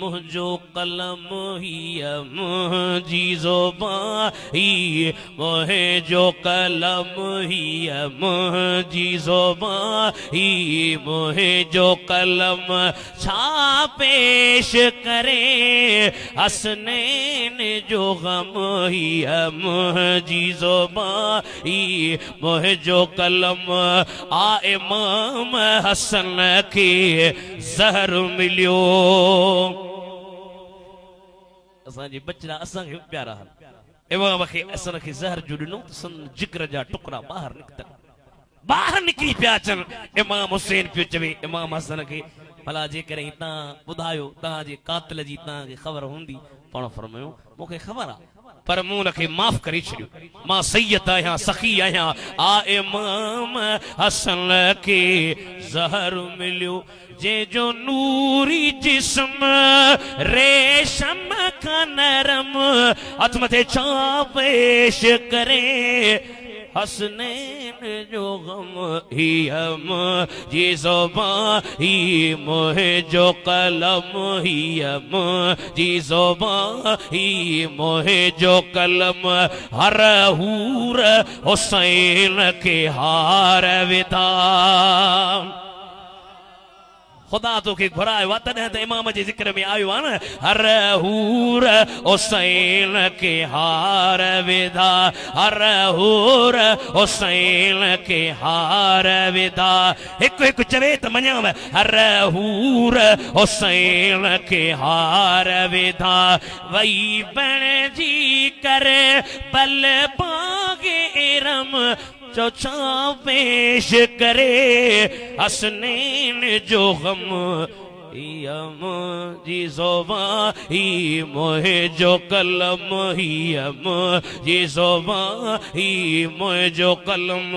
मुझो कलम ही मुझी ज़ुबानी मोहे जो कलम ही मुझी ज़ुबानी मोहे जो कलम छा पेश करे हसनैन जो गम ही मुझी ज़ुबानी मोहे जो कलम आ इमाम हसन के ज़हर मिलियो असांजे बचड़ा असांखे प्यारा इमाम खे असन खे ज़हर जो ॾिनो त सन जिगर जा टुकड़ा ॿाहिरि निकिरी पिया अचनि इमाम हुसैन पियो चवे इमाम हसन खे भला जेकॾहिं तव्हां ॿुधायो तव्हांजे कातिल जी तव्हांखे ख़बर हूंदी पाण फरमायो मूंखे ख़बर आहे पर मूं उनखे माफ़ करे छॾियो मां सैयद आहियां सखी आहियां आ इमाम हसन खे ज़हर मिलियो जो नूरी जिस्म रेशम का नरम हथ मथे छा पेश करे हसनैन जो गम ही हम जी ज़ुबानी मोहे जो कलम ही हम जी ज़ुबानी मोहे जो कलम हर हूर हुसैन के हार विदा खुदा तो के घुरायो तॾहिं त इमाम जे ज़िक्र में आयो आहे न हर हूर हुसैन के हार विदा हर हूर हुसैन के हार विदा हिकु हिकु चवे त मञाव हर हूर हुसैन के हार विदा वई बण जी करे बल बागे इरम चौछा पेश करे हसनैन जो गम यम जी ज़ुबानी मोहे जो कलम ही यम जी ज़ुबानी मोहे जो कलम